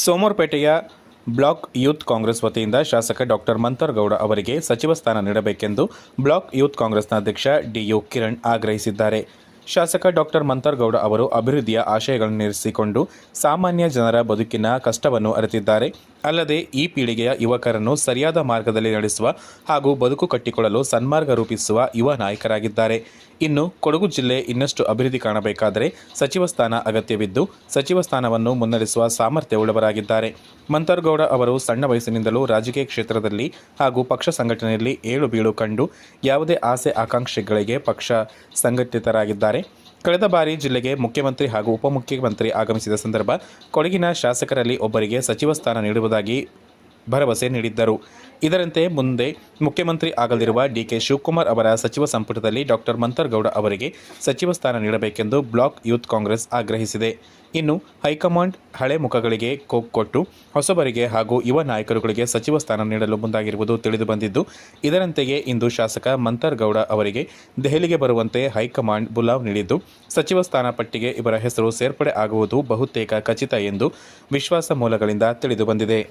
ಸೋಮವಾರಪೇಟೆಯ block youth Congress ವತಿಯಿಂದ ಶಾಸಕ doctor Manthar Gowda ಅವರಿಗೆ ಸಚಿವ ಸ್ಥಾನ ನೀಡಬೇಕೆಂದು ಬ್ಲಾಕ್ ಯೂತ್ ಕಾಂಗ್ರೆಸ್ನ ಅಧ್ಯಕ್ಷ ಡಿಯು ಕಿರಣ್ ಆಗ್ರಹಿಸಿದ್ದಾರೆ. ಶಾಸಕ ಡಾಕ್ಟರ್ ಮಂಥರ್ಗೌಡ ಅವರು ಅಭಿವೃದ್ಧಿಯ ಆಶಯಗಳನ್ನು ಇರಿಸಿಕೊಂಡು ಸಾಮಾನ್ಯ ಜನರ ಬದುಕಿನ ಕಷ್ಟವನ್ನು ಅರಿತಿದ್ದಾರೆ. ಅಲ್ಲದೆ ಈ ಪೀಳಿಗೆಯ ಯುವಕರನ್ನು ಸರಿಯಾದ ಮಾರ್ಗದಲ್ಲಿ ನಡೆಸುವ ಹಾಗೂ ಬದುಕು ಕಟ್ಟಿಕೊಳ್ಳಲು ಸನ್ಮಾರ್ಗ ರೂಪಿಸುವ ಯುವ ನಾಯಕರಾಗಿದ್ದಾರೆ. ಇನ್ನು ಕೊಡಗು ಜಿಲ್ಲೆ ಇನ್ನಷ್ಟು ಅಭಿವೃದ್ಧಿ ಕಾಣಬೇಕಾದರೆ ಸಚಿವ ಸ್ಥಾನ ಅಗತ್ಯವಿದ್ದು, ಸಚಿವ ಸ್ಥಾನವನ್ನು ಮುನ್ನಡೆಸುವ ಸಾಮರ್ಥ್ಯವುಳ್ಳವರಾಗಿದ್ದಾರೆ. ಮಂಥರ್ಗೌಡ ಅವರು ಸಣ್ಣ ವಯಸ್ಸಿನಿಂದಲೂ ರಾಜಕೀಯ ಕ್ಷೇತ್ರದಲ್ಲಿ ಹಾಗೂ ಪಕ್ಷ ಸಂಘಟನೆಯಲ್ಲಿ ಏಳು ಬೀಳು ಕಂಡು ಯಾವುದೇ ಆಸೆ ಆಕಾಂಕ್ಷೆಗಳಿಗೆ ಪಕ್ಷ ಸಂಘಟಿತರಾಗಿದ್ದಾರೆ. ಕಳೆದ ಬಾರಿ ಜಿಲ್ಲೆಗೆ ಮುಖ್ಯಮಂತ್ರಿ ಹಾಗೂ ಉಪಮುಖ್ಯಮಂತ್ರಿ ಆಗಮಿಸಿದ ಸಂದರ್ಭ ಕೊಡಗಿನ ಶಾಸಕರಲ್ಲಿ ಒಬ್ಬರಿಗೆ ಸಚಿವ ಸ್ಥಾನ ನೀಡುವುದಾಗಿ ಭರವಸೆ ನೀಡಿದ್ದರು. ಇದರಂತೆ ಮುಂದೆ ಮುಖ್ಯಮಂತ್ರಿ ಆಗಲಿರುವ ಡಿಕೆ ಶಿವಕುಮಾರ್ ಅವರ ಸಚಿವ ಸಂಪುಟದಲ್ಲಿ ಡಾಕ್ಟರ್ ಮಂಥರ್ಗೌಡ ಅವರಿಗೆ ಸಚಿವ ಸ್ಥಾನ ನೀಡಬೇಕೆಂದು ಬ್ಲಾಕ್ ಯೂತ್ ಕಾಂಗ್ರೆಸ್ ಆಗ್ರಹಿಸಿದೆ. ಇನ್ನು ಹೈಕಮಾಂಡ್ ಹಳೆ ಮುಖಗಳಿಗೆ ಕೊಕ್ ಕೊಟ್ಟು ಹೊಸಬರಿಗೆ ಹಾಗೂ ಯುವ ನಾಯಕರುಗಳಿಗೆ ಸಚಿವ ಸ್ಥಾನ ನೀಡಲು ಮುಂದಾಗಿರುವುದು ತಿಳಿದುಬಂದಿದ್ದು, ಇದರಂತೆಯೇ ಇಂದು ಶಾಸಕ ಮಂಥರ್ಗೌಡ ಅವರಿಗೆ ದೆಹಲಿಗೆ ಬರುವಂತೆ ಹೈಕಮಾಂಡ್ ಬುಲಾವ್ ನೀಡಿದ್ದು, ಸಚಿವ ಸ್ಥಾನ ಪಟ್ಟಿಗೆ ಇವರ ಹೆಸರು ಸೇರ್ಪಡೆ ಆಗುವುದು ಬಹುತೇಕ ಖಚಿತ ಎಂದು ವಿಶ್ವಾಸ ಮೂಲಗಳಿಂದ ತಿಳಿದುಬಂದಿದೆ.